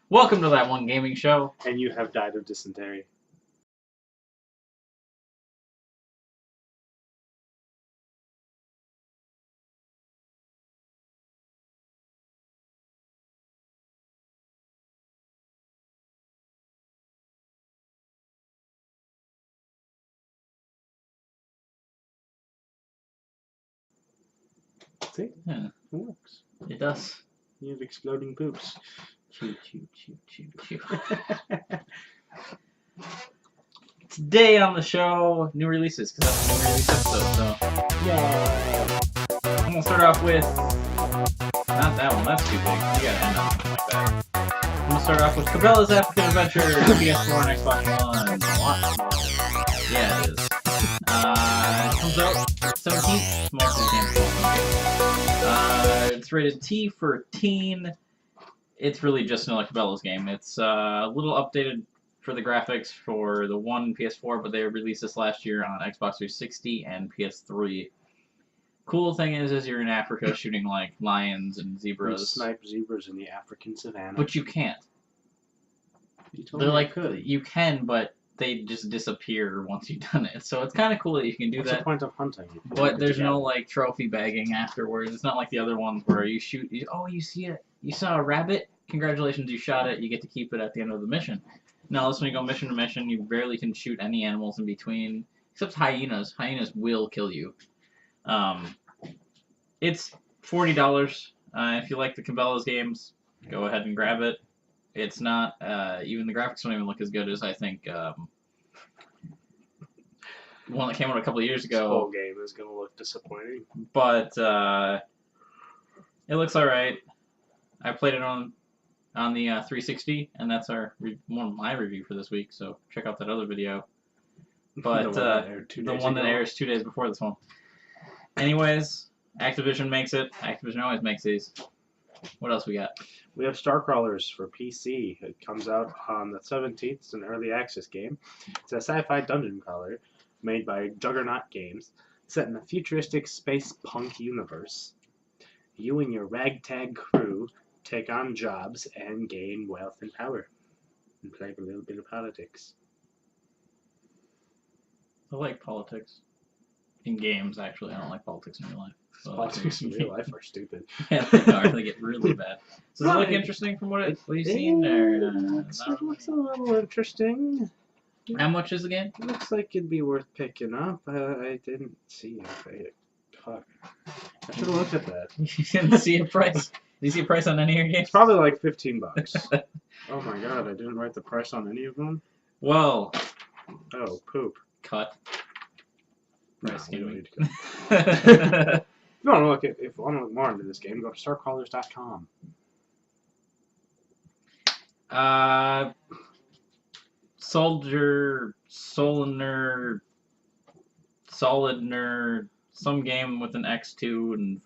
Welcome to That One Gaming Show. And you have died of dysentery. See? Yeah, It works. it does. You have exploding poops. Choo, choo, choo, choo, choo. Today on the show, new releases, because that's a new release episode, so. Yeah. I'm going to start off with. Not that one, that's too big. You gotta end on something like that. I'm going to start off with Cabela's African Adventure, PS4 and Xbox One. Yeah, it is. It comes out 17th. Most of the game's it's rated T for teen. It's really just another Cabela's game. It's a little updated for the graphics for the one PS4, but they released this last year on Xbox 360 and PS3. Cool thing is you're in Africa shooting like lions and zebras. You snipe zebras in the African savannah. But you can't. You told They're me like, I could. you can, but they just disappear once you've done it. So it's kind of cool that you can do What's that. the point of hunting? But there's no like trophy bagging afterwards. It's not like the other ones where you shoot. You see it. You saw a rabbit. Congratulations, you shot it. You get to keep it at the end of the mission. Now, this when you go mission to mission, you barely can shoot any animals in between, except hyenas. Hyenas will kill you. It's $40. If you like the Cabela's games, go ahead and grab it. It's not even the graphics don't even look as good as I think one that came out a couple of years ago. This whole game is gonna look disappointing. But it looks alright. I played it on the 360, and that's one of my review for this week. So check out that other video. But the one that airs 2 days before this one. Anyways, Activision makes it. Activision always makes these. What else we got? We have Starcrawlers for PC. It comes out on the 17th. It's an early access game. It's a sci-fi dungeon crawler made by Juggernaut Games, set in a futuristic space punk universe. You and your ragtag crew take on jobs and gain wealth and power, and play a little bit of politics. I like politics. In games, actually. I don't like politics in real life. So Politics in real life are stupid. Yeah, they are. They get really bad. So does it look interesting from what you've seen? It looks a little interesting. How much is the game? It looks like it'd be worth picking up. I didn't see it. Fuck. I should have looked at that. You didn't see a price? Did you see a price on any of your games? It's probably like $15. Oh my god, I didn't write the price on any of them? Well. Oh, poop. Cut. Price No, skimming. If you want to look more into this game, go to starcrawlers.com. Soldier, Solidner, some game with an X2 and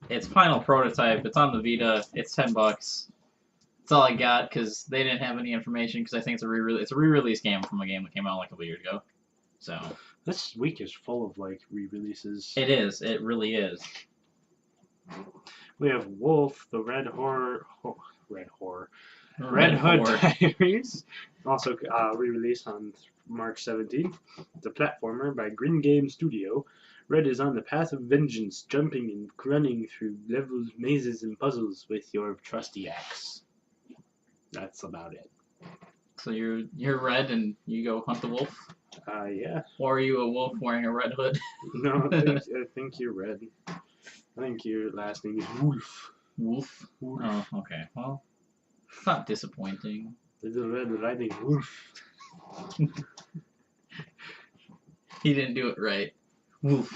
it's final prototype. It's on the Vita. It's $10. That's all I got because they didn't have any information because I think it's a re-release game from a game that came out like a couple years ago. So this week is full of like re-releases. It is. It really is. We have Wolf, the Red Hood Diaries, also re-released on March 17th. It's a platformer by Grin Game Studio. Red is on the path of vengeance, jumping and running through levels, mazes, and puzzles with your trusty axe. That's about it. So you're Red and you go hunt the wolf? Yeah. Or are you a wolf wearing a red hood? No, I think you're Red. I think your last name is Wolf. Wolf? Oh, okay. Well, it's not disappointing. Little Red Riding Wolf. He didn't do it right. Wolf.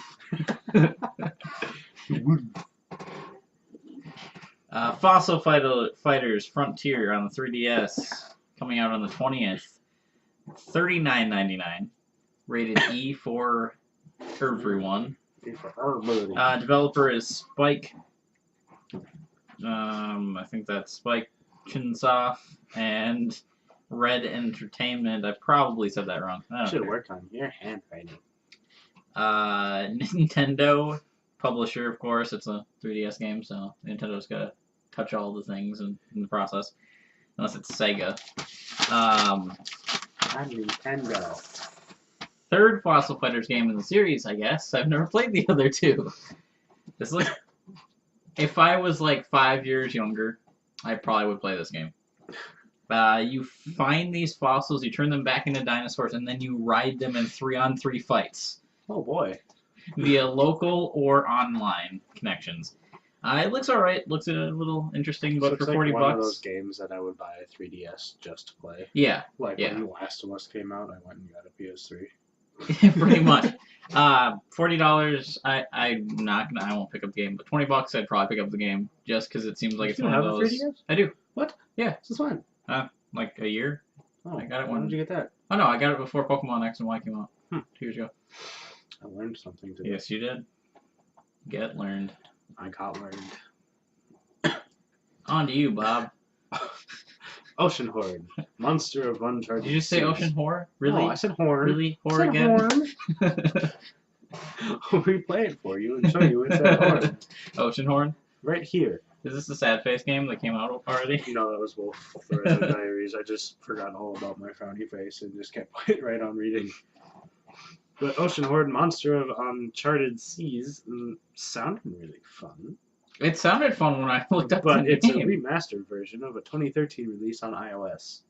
Fossil Fighters Frontier on the 3DS, coming out on the 20th. $39.99. Rated E for everyone. Developer is Spike. I think that's Spike Chunsoft and Red Entertainment. I probably said that wrong. Should work on your handwriting. Nintendo publisher, of course. It's a 3DS game, so Nintendo's got to touch all the things in the process, unless it's Sega. I'm Nintendo. Third Fossil Fighters game in the series, I guess. I've never played the other two. This looks. If I was like 5 years younger, I probably would play this game. You find these fossils, you turn them back into dinosaurs, and then you ride them in 3-on-3 fights. Oh boy. Via local or online connections. It looks alright. Looks a little interesting, but Looks for like $40 one of those games that I would buy a 3DS just to play. Yeah. Like yeah. when The Last of Us came out, I went and got a PS3. Pretty much. $40. I'm not gonna. I won't pick up the game, but $20, I'd probably pick up the game just because it seems like it's one of those. You have a 3DS? I do. What? Yeah. Since when? Like a year. Oh, I got it when when. did you get that? Oh no, I got it before Pokemon X and Y came out. 2 years ago. I learned something today. Yes, you did. Get learned. I got learned. On to you, Bob. Ocean Horde, monster of uncharted. Did you say seas. Ocean Horror? Really? No, I said horn. Really? I Horror said again? horn. I'll replay it for you and show you it's that horn. Ocean Horn? Right here. Is this the Sad Face game that came out already? No, that was Wolf the Red Diaries. I just forgot all about my frowny face and just kept right on reading. But Ocean Horde, monster of uncharted seas, sounded really fun. It sounded fun when I looked up But the it's a name. remastered version of a 2013 release on iOS.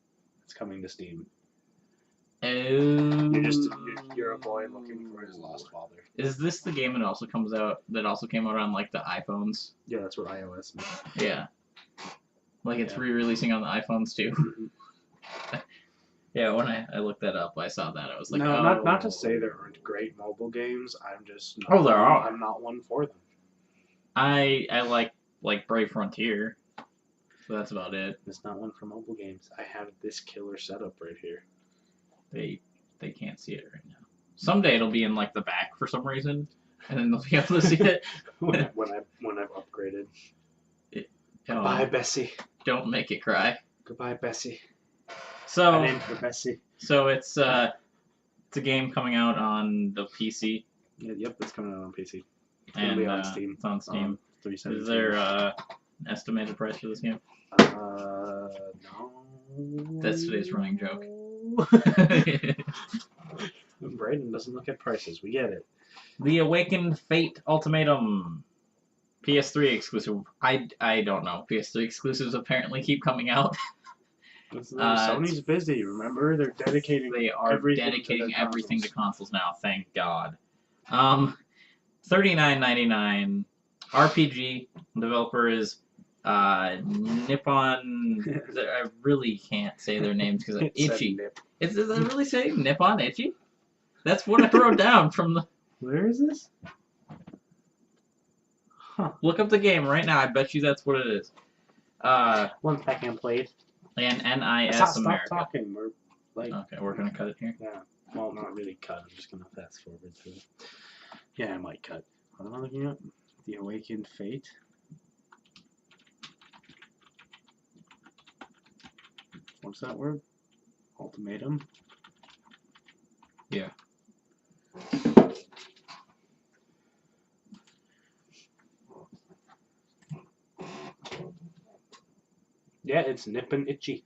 It's coming to Steam. You're a boy looking for his lost father. Is this the game that also came out on like the iPhones? Yeah, that's what iOS means. Yeah. Like it's Yeah. re-releasing on the iPhones too. Mhm. Yeah, when I looked that up, I saw that. I was like, No, oh. not to say there aren't great mobile games. I'm just not Oh, there are. I'm not one for them. I like Brave Frontier. So that's about it. It's not one for mobile games. I have this killer setup right here. They can't see it right now. Someday it'll be in like the back for some reason, and then they'll be able to see it. when I've upgraded. Oh, Goodbye, Bessie. don't make it cry. Goodbye, Bessie. I So named her Bessie. it's a game coming out on the PC. Yep, it's coming out on PC. It's And gonna be on Steam. it's on Steam. $3.17. Is there an estimated price for this game? No. That's today's running joke. Brayden doesn't look at prices. We get it. The Awakened Fate Ultimatum. PS3 exclusive. I don't know. PS3 exclusives apparently keep coming out. Sony's busy. Remember, they're dedicating. They are everything dedicating to their everything to consoles. consoles now. Thank God. $39.99 RPG. Developer is Nippon. I really can't say their names because I'm It said itchy. nip. Does it really say Nippon Itchy? That's what I wrote down from the. Where is this? Look up the game right now. I bet you that's what it is. 1 second, please. And NIS Stop America. talking. We're like. Okay, we're gonna cut it here. Yeah. Well, not really cut. I'm just gonna fast forward to it. Yeah, I might cut. What am I looking at? The Awakened Fate. What's that word? Ultimatum. Yeah. Yeah, it's Nippon Itchy.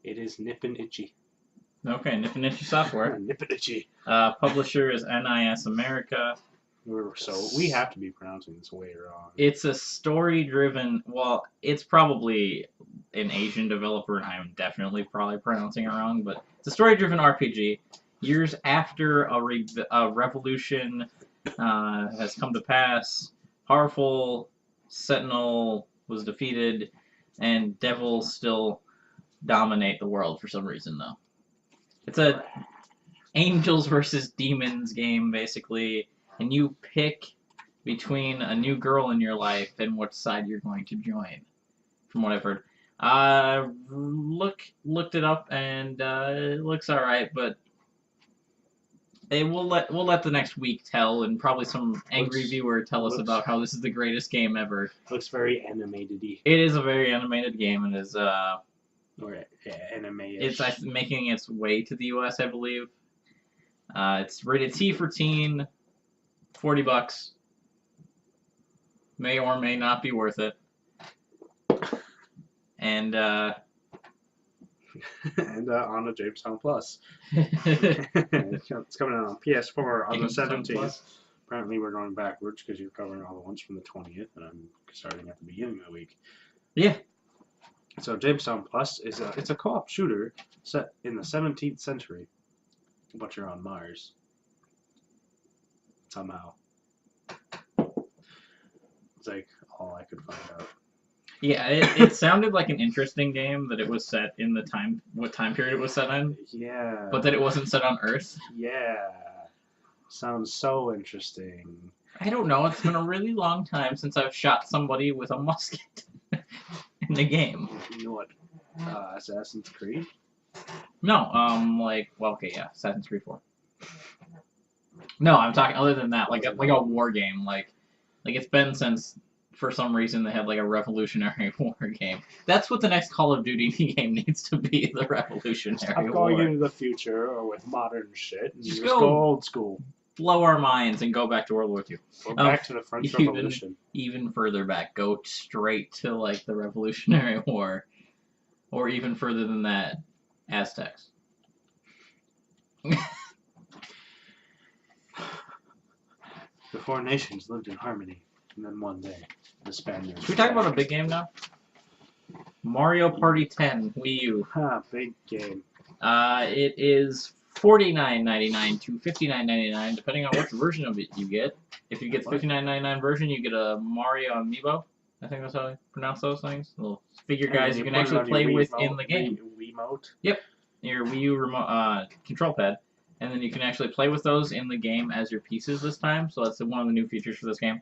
It is Nippon Itchy. Okay, Nippon Itchy Software. Nippon Itchy. Publisher is NIS America. So we have to be pronouncing this way wrong. It's a story-driven. Well, it's probably an Asian developer, and I'm definitely probably pronouncing it wrong. But it's a story-driven RPG. Years after a revolution has come to pass, powerful Sentinel was defeated, and devils still dominate the world for some reason, though. It's a angels versus demons game, basically, and you pick between a new girl in your life and which side you're going to join, from what I've heard. Looked it up, and it looks alright, but we'll let the next week tell, and probably some angry viewer tell us about how this is the greatest game ever. Looks very animated-y. It is a very animated game, and is Or anime-ish. it's making its way to the US, I believe. It's rated T for teen, $40. may or may not be worth it. And and on the Jamestown Plus. It's coming out on PS4 on the 17th. Apparently we're going backwards because you're covering all the ones from the 20th, and I'm starting at the beginning of the week. Yeah. So Jamestown Plus is it's a co-op shooter set in the 17th century, but you're on Mars. Somehow. It's like all I could find out. Yeah, it sounded like an interesting game that it was set in the what time period it was set in. Yeah. But that it wasn't set on Earth. Yeah. Sounds so interesting. I don't know. It's been a really long time since I've shot somebody with a musket in the game. You know what? Assassin's Creed? No, Assassin's Creed 4. No, I'm talking other than that, like a war game. Like it's been since, for some reason, they had like a Revolutionary War game. That's what the next Call of Duty game needs to be, the Revolutionary War. Stop going into the future or with modern shit. And Just go old school. Blow our minds and go back to World War II. Or back to the French Revolution. Even further back. Go straight to like the Revolutionary War. Or even further than that, Aztecs. The four nations lived in harmony. And then one day, the Spaniards... Should we talk about a big game now? Mario Party 10 Wii U. Big game. It is $49.99 to $59.99, depending on what version of it you get. If you get the $59.99 version, you get a Mario Amiibo. I think that's how I pronounce those things. Little figure guys you can actually play with in the game. Wiimote? Yep. Your Wii U remote, control pad. And then you can actually play with those in the game as your pieces this time. So that's one of the new features for this game.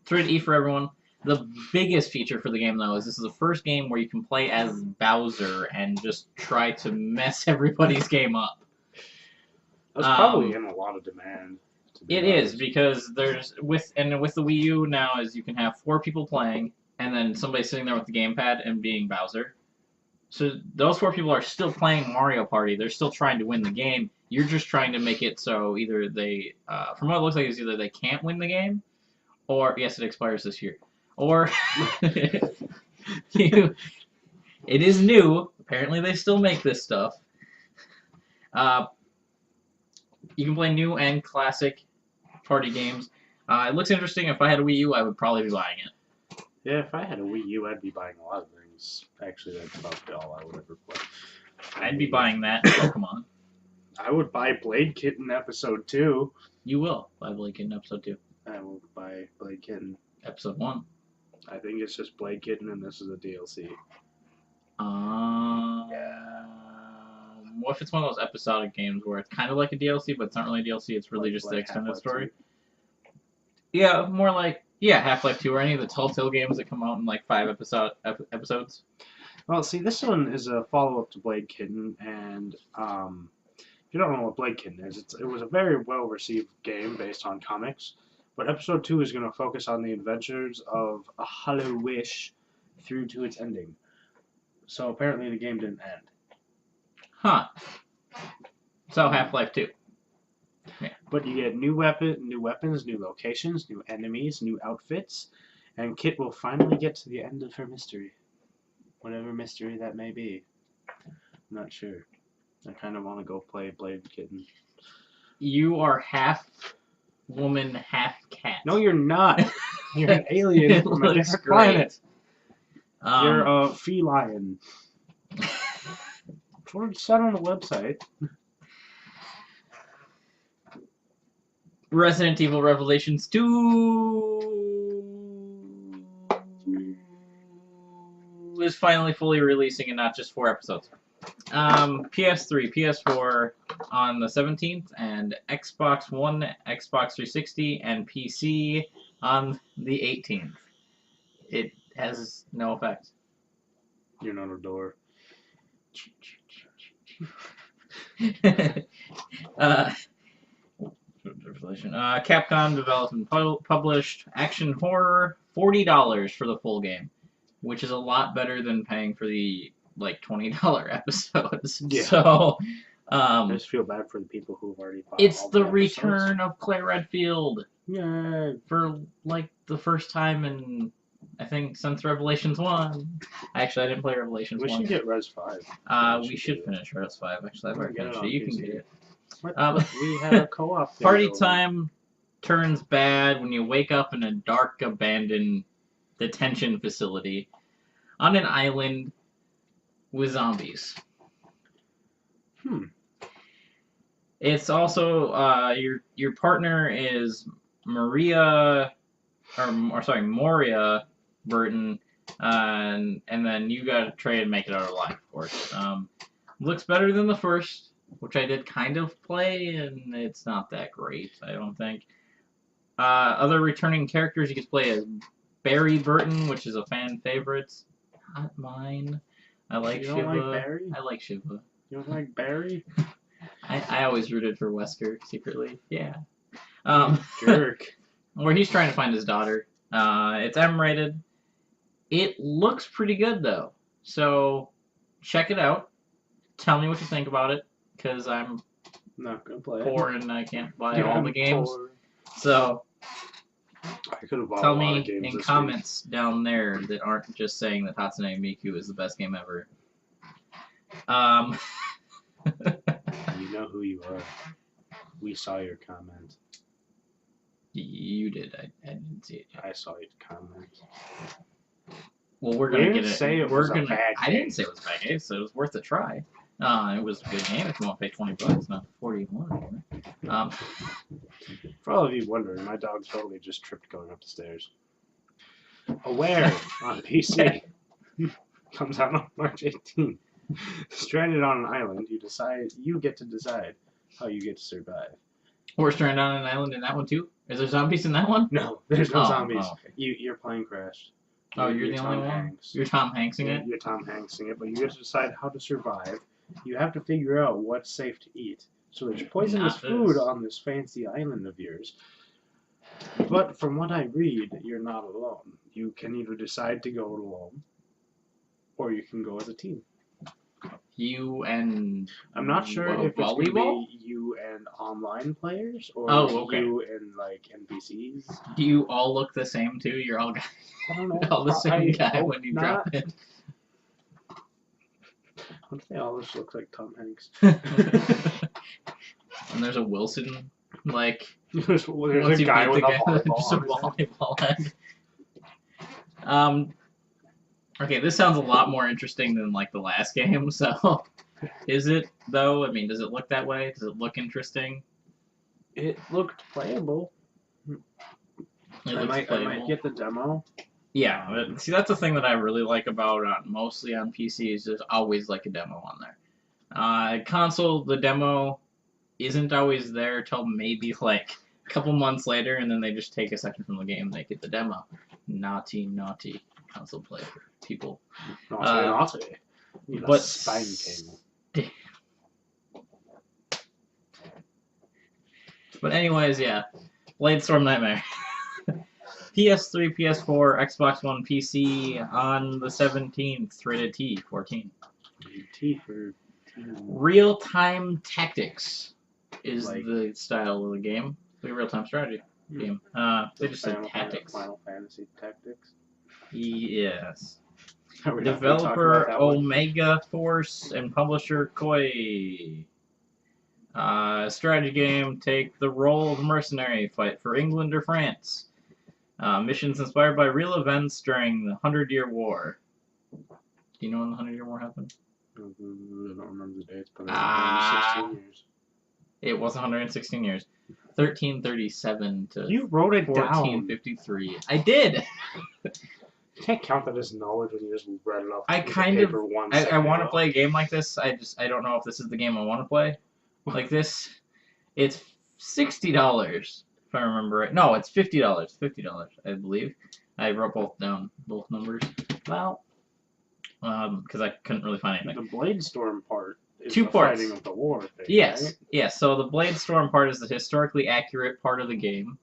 It's rated E for everyone. The biggest feature for the game, though, is this is the first game where you can play as Bowser and just try to mess everybody's game up. That's probably in a lot of demand. It is, because there's with the Wii U now is you can have 4 people playing, and then somebody sitting there with the gamepad and being Bowser. So those 4 people are still playing Mario Party. They're still trying to win the game. You're just trying to make it so either they, from what it looks like, is either they can't win the game, or yes, it expires this year. Or it is new. Apparently, they still make this stuff. You can play new and classic party games. It looks interesting. If I had a Wii U, I would probably be buying it. Yeah, if I had a Wii U, I'd be buying a lot of things. Actually, that's probably all I would ever play. I'd be buying that Pokemon. I would buy Blade Kitten Episode 2. You will buy Blade Kitten Episode 2. I will buy Blade Kitten Episode 1. I think it's just Blade Kitten, and this is a DLC. What if it's one of those episodic games where it's kind of like a DLC, but it's not really a DLC, it's really just the extended story? 2? Yeah, more like, Half-Life 2 or any of the Telltale games that come out in like 5 episodes. Well, see, this one is a follow-up to Blade Kitten, and if you don't know what Blade Kitten is, it was a very well-received game based on comics. But Episode 2 is going to focus on the adventures of a Hollow Wish through to its ending. So apparently the game didn't end. Huh. So Half-Life 2. Yeah. But you get new weapons, new locations, new enemies, new outfits, and Kit will finally get to the end of her mystery. Whatever mystery that may be. I'm not sure. I kind of want to go play Blade Kitten. You are half woman, half cat. No, you're not. You're an alien from a different planet. You're a feline. That's what it said on the website. Resident Evil Revelations 2 is finally fully releasing and not just 4 episodes. PS3, PS4 on the 17th, and Xbox One, Xbox 360, and PC on the 18th. It has no effect. You're not a door. Capcom developed and published action horror, $40 for the full game, which is a lot better than paying for the like $20 episodes. Yeah. So I just feel bad for the people who've already bought it's all the the return of Claire Redfield. Yeah. For like the first time in, I think, since Revelations 1. Actually, I didn't play Revelations We 1. should get Res 5. We should finish Res 5. Actually, I've already finished it. You can get it. We had a co-op. Party time turns bad when you wake up in a dark, abandoned detention facility on an island with zombies. It's also your partner is Moria Burton, and then you gotta try and make it out alive, of course. Looks better than the first, which I did kind of play, and it's not that great, I don't think. Other returning characters you can play as Barry Burton, which is a fan favorite. Not mine. I like You Shiva. don't like Barry? I like Shiva. You don't like Barry? I always rooted for Wesker secretly. Yeah. Jerk. Where he's trying to find his daughter. It's M-rated. It looks pretty good though. So check it out. Tell me what you think about it, because I'm not gonna play poor it. and I can't buy all the games. Poor. So I could have bought tell a lot me of games in this comments down there that aren't just saying that Hatsune Miku is the best game ever. You know who you are. We saw your comment. You did. I didn't see it yet. I saw your comment. Well, we're gonna get it. Say it we're was gonna. a bad I game. didn't say it was a bad game. So it was worth a try. It was a good game if you want to pay $20, not $41. For all of you wondering, my dog totally just tripped going up the stairs. Aware on PC comes out on March 18th. Stranded on an island, you get to decide how you get to survive. We're stranded on an island in that one too. Is there zombies in that one? No, there's no zombies. Oh, okay. Your plane crashed. Oh, you're the only one. Hanks. You're Tom Hanksing it. You're Tom Hanksing it, but you get to decide how to survive. You have to figure out what's safe to eat. So there's poisonous food on this fancy island of yours. But from what I read, you're not alone. You can either decide to go alone, or you can go as a team. You and I'm not sure if it's going to volleyball. be you and online players, or you and like NPCs. Do you all look the same too? You're all I don't know. all the same guy hope when you not. drop it. Don't they all just look like Tom Hanks? And there's a Wilson, like there's once a you guy beat with the a guy, volleyball. there's a volleyball head. Okay, this sounds a lot more interesting than like the last game. So, is it though? I mean, does it look that way? Does it look interesting? It looked playable. I might get the demo. Yeah, but see, that's the thing that I really like about mostly on PC is there's always like a demo on there. Console, the demo isn't always there till maybe like a couple months later, and then they just take a section from the game and they get the demo. Naughty console player people. Naughty. But spine cable. But anyways, yeah, Blade Storm Nightmare. PS3, PS4, Xbox One, PC on the 17th, rated T, 14. T for Real-time tactics is like, the style of the game. The real-time strategy game. They just said tactics. Final Fantasy Tactics. Yes. Developer Developer Omega Force and publisher Koei. Strategy game. Take the role of mercenary. Fight for England or France. Missions inspired by real events during the 100-Year War. Do you know when the 100-Year War happened? I don't remember the dates, but it was 116 years. It was 116 years. 1337 to you wrote it 1453. Down. I did! You can't count that as knowledge when you just read it off I kind of... I want to ago. play a game like this. I don't know if this is the game I want to play. Like this. It's $60. If I remember right. No, it's $50. $50, I believe. I wrote both numbers. Well, because I couldn't really find anything. The Blade Storm part is Two the parts. fighting of the war thing, Yes, right? yes. So the Blade Storm part is the historically accurate part of the game,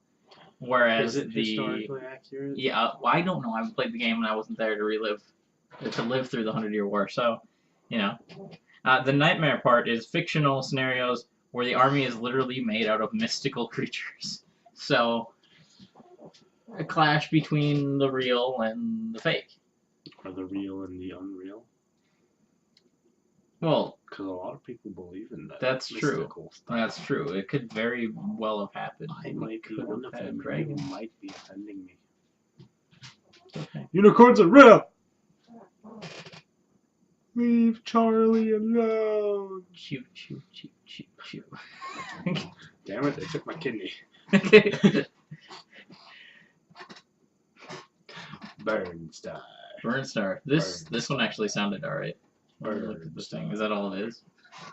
whereas is it historically accurate? Yeah, well, I don't know. I haven't played the game and I wasn't there to live through the 100-Year War. So, you know, the Nightmare part is fictional scenarios where the army is literally made out of mystical creatures. So, a clash between the real and the fake. Or the real and the unreal. Well, because a lot of people believe in that. That's true. Mystical stuff. That's true. It could very well have happened. I might be could one have of had them. dragons. You might be offending me. Okay. Unicorns are real! Leave Charlie alone! Choo, choo, choo, choo, choo. Damn it, they took my kidney. Burnstar. Burnstar. This one actually sounded alright. Look at this thing. Is that all it is?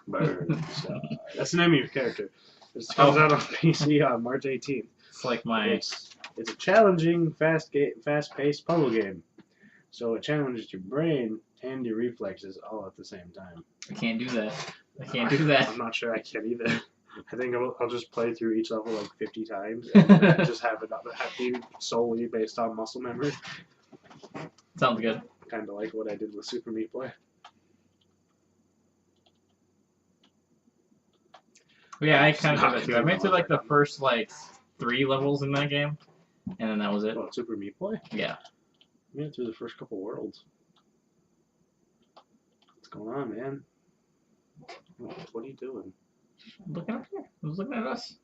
Burnstar. That's the name of your character. This comes out on PC on March 18th. It's like my... It's a challenging, fast-paced puzzle game. So it challenges your brain and your reflexes all at the same time. I can't do that. I can't do that. I'm not sure I can either. I think I'll just play through each level like 50 times and just have it be solely based on muscle memory. Sounds good. Kind of like what I did with Super Meat Boy. Yeah, I kind of did that too. I made it through like the first like 3 levels in that game, and then that was it. Oh, Super Meat Boy? Yeah. I made it through the first couple worlds. What's going on, man? What are you doing? Looking up here. I was looking at us.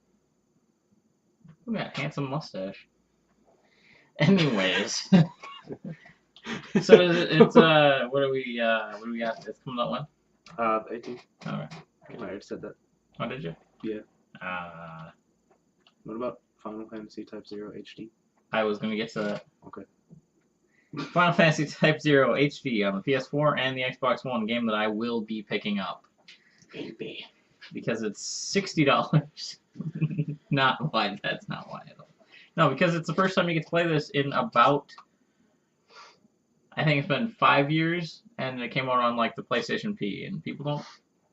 Look at that handsome mustache. Anyways. So it's what do we got? It's coming out when? 18. Alright. I already said that. Oh, did you? Yeah. What about Final Fantasy Type-0 HD? I was gonna get to that. Okay. Final Fantasy Type-0 HD on the PS4 and the Xbox One, game that I will be picking up. Baby. Because it's $60. Not why. That's not why at all. No, because it's the first time you get to play this in about, I think it's been 5 years, and it came out on like the PlayStation P, and people don't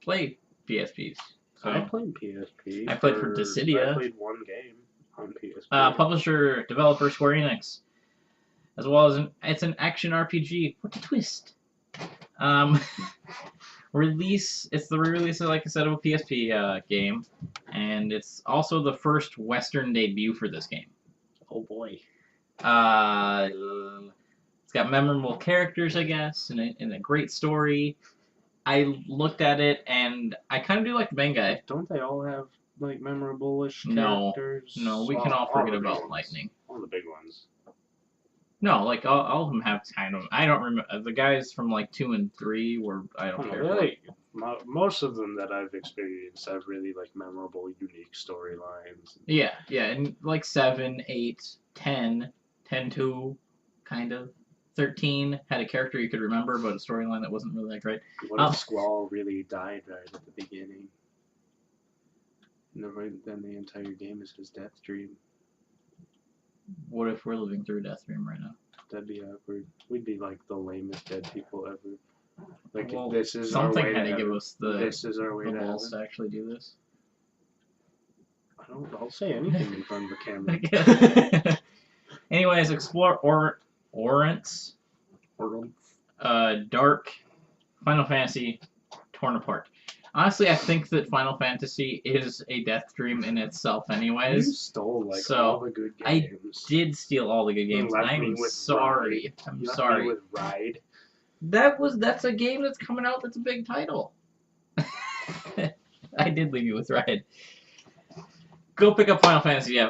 play PSPs. So I played PSP. I played for Dissidia. I played one game on PSP. Publisher, developer, Square Enix. As well as it's an action RPG. What a twist! It's the re-release, like I said, of a PSP game, and it's also the first Western debut for this game. Oh boy. It's got memorable characters, I guess, and a great story. I looked at it, and I kind of do like the main guy. Don't they all have like memorable-ish characters? No, we can all forget about Lightning. All the big ones. No, like all of them have kind of. I don't remember the guys from like 2 and 3 were. I don't care. Really, most of them that I've experienced have really like memorable, unique storylines. Yeah, and like 7, 8, 10, 10-2, kind of. 13 had a character you could remember, but a storyline that wasn't really that great. What if Squall really died right at the beginning? Then the entire game is his death dream. What if we're living through Death Dream right now? That'd be awkward. We'd be like the lamest dead people ever. Like, well, this is something our way had to heaven. give us the balls to heaven. actually do this. I'll say anything in front of the camera. Anyways, explore Orant's Dark Final Fantasy Torn Apart. Honestly, I think that Final Fantasy is a death dream in itself anyways. You stole all the good games. I did steal all the good games, and I'm sorry. I'm sorry. With Ride. That's a game that's coming out that's a big title. I did leave you with Ride. Go pick up Final Fantasy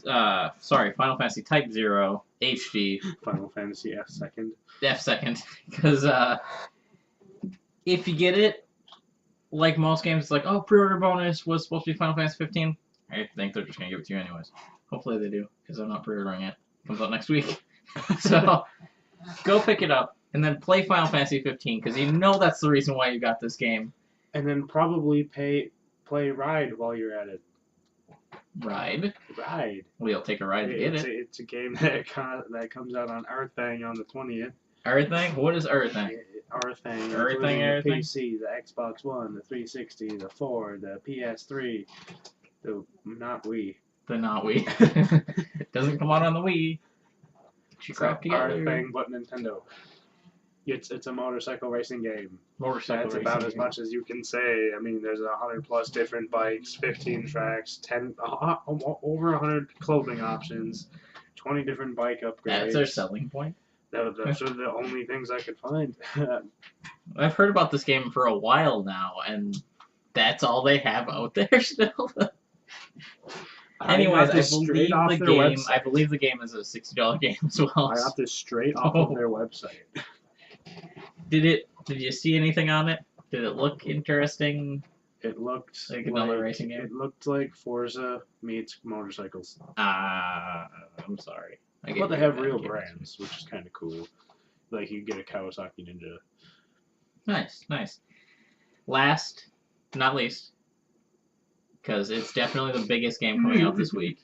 Final Fantasy Type-0 HD. Final Fantasy F2nd. F2nd. Because if you get it, like most games, it's like, oh, pre-order bonus was supposed to be Final Fantasy 15. I think they're just going to give it to you anyways. Hopefully they do, because I'm not pre-ordering it. It comes out next week. So, go pick it up, and then play Final Fantasy 15, because you know that's the reason why you got this game. And then probably play Ride while you're at it. Ride? We'll take a ride to get it. It's a game that comes out on Earththing on the 20th. Earththing? What is Earththing? Earththing. Everything. The PC, the Xbox One, the 360, the 4, the PS3, the not Wii. The not Wii. Doesn't come out on the Wii. Earththing, but Nintendo. It's a motorcycle racing game. That's about as much as you can say. I mean, there's 100+ different bikes, 15 tracks, over 100 clothing options, 20 different bike upgrades. That's their selling point. Those are the only things I could find. I've heard about this game for a while now, and that's all they have out there still. Anyways, I believe the game. I believe the game is a $60 game as well. I got this straight off of their website. Did you see anything on it? Did it look interesting? It looked like another racing game. It looked like Forza meets motorcycles. I'm sorry. But they have real brands, which is kind of cool. Like you get a Kawasaki Ninja. Nice, nice. Last, not least, because it's definitely the biggest game coming out this week.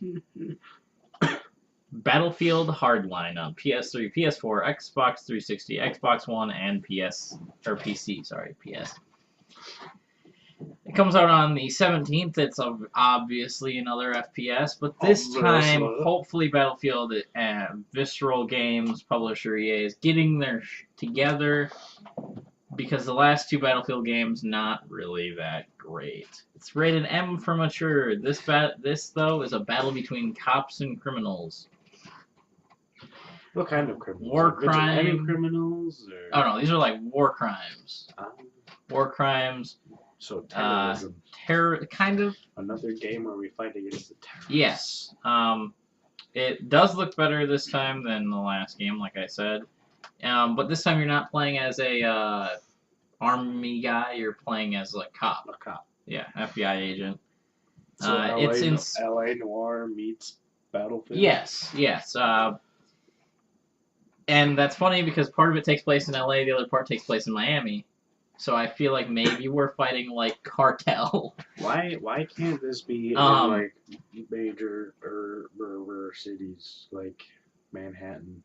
Battlefield Hardline on PS3, PS4, Xbox 360, Xbox One, and PC. Sorry, PS. It comes out on the 17th. It's obviously another FPS, but this time, hopefully, Battlefield and Visceral Games publisher EA is getting their together, because the last two Battlefield games not really that great. It's rated M for mature. This though is a battle between cops and criminals. What kind of criminals? War crime criminals? Or... Oh no, these are like war crimes. War crimes. So terrorism. Kind of. Another game where we fight against the terrorists. Yes. It does look better this time than the last game, like I said. But this time you're not playing as a army guy. You're playing as a cop. A cop. Yeah, FBI agent. So LA Noir meets Battlefield. Yes. And that's funny because part of it takes place in LA, the other part takes place in Miami. So I feel like maybe we're fighting like cartel. Why can't this be in like major urban cities like Manhattan?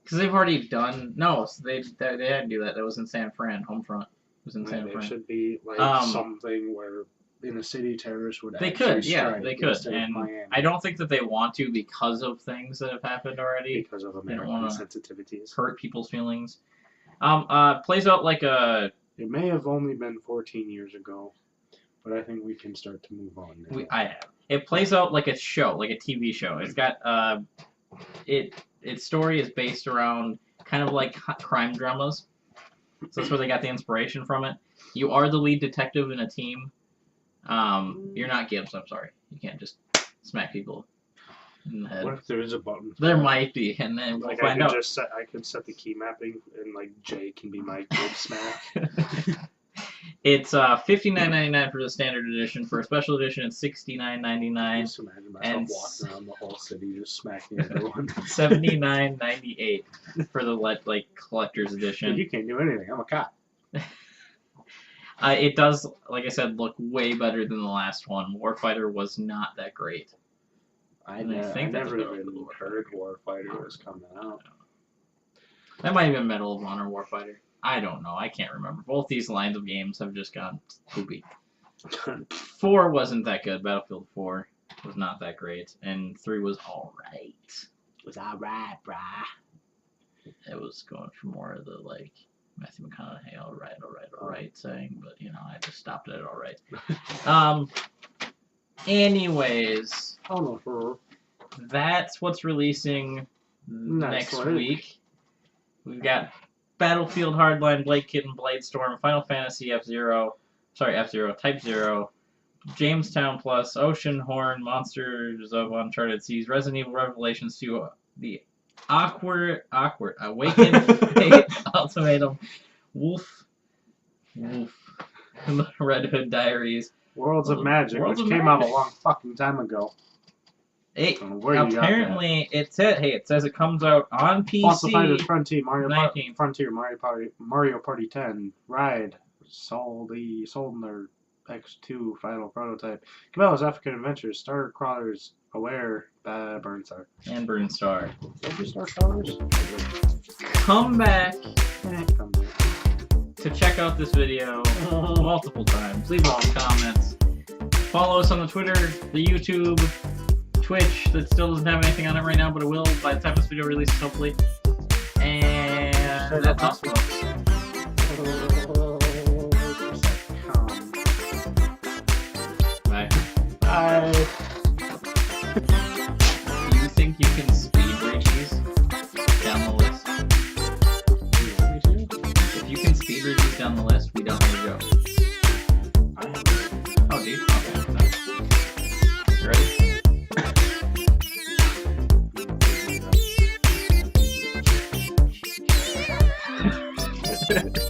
Because they've already done they didn't do that. That was in San Fran. Homefront was in San Fran. There should be like something where in a city terrorists would. They could, yeah, they could, and I don't think that they want to because of things that have happened already. Because of American sensitivities. Hurt people's feelings. Plays out like a... It may have only been 14 years ago, but I think we can start to move on now. It plays out like a show, like a TV show. It's got, its story is based around kind of like crime dramas. So that's where they got the inspiration from it. You are the lead detective in a team. You're not Gibbs, I'm sorry. You can't just smack people in the head. What if there is a button? There might be, and then we'll find out. I could set the key mapping, and like J can be my Gibbs smack. It's $59.99 for the standard edition. For a special edition, it's $69.99. Just imagine myself walking around the whole city just smacking everyone. $79.98 for the collector's edition. Dude, you can't do anything. I'm a cop. It does, like I said, look way better than the last one. Warfighter was not that great. I never even heard Warfighter was coming out. That might have been Medal of Honor Warfighter. I don't know. I can't remember. Both these lines of games have just gone poopy. 4 wasn't that good. Battlefield 4 was not that great. And 3 was alright. It was alright, brah. It was going for more of the, Matthew McConaughey, alright saying, but, I just stopped at alright. Anyways, that's what's releasing next week. We've got Battlefield Hardline, Blade Kitten, Bladestorm, Final Fantasy F-Zero, Type-0, Jamestown Plus, Ocean Horn, Monsters of Uncharted Seas, Resident Evil Revelations 2, the Awkward Awakened Fate Ultimatum, Wolf, Red Hood Diaries, Worlds of Magic, which came out a long fucking time ago. Apparently, it says it comes out on PC. Monster Fighters Frontier, Mario Party 10, Ride, sold in their X2 final prototype, Cabela's African Adventures, Star Crawlers, Aware, Burnstar. And Burnstar. Star Crawlers? Come back to check out this video multiple times. Leave all comments. Follow us on the Twitter, the YouTube, Twitch that still doesn't have anything on it right now, but it will by the time this video releases, hopefully. And that's awesome. Bye. Bye. You think you can week down the list, we don't need to go. I am. Oh, dude. Okay. You ready?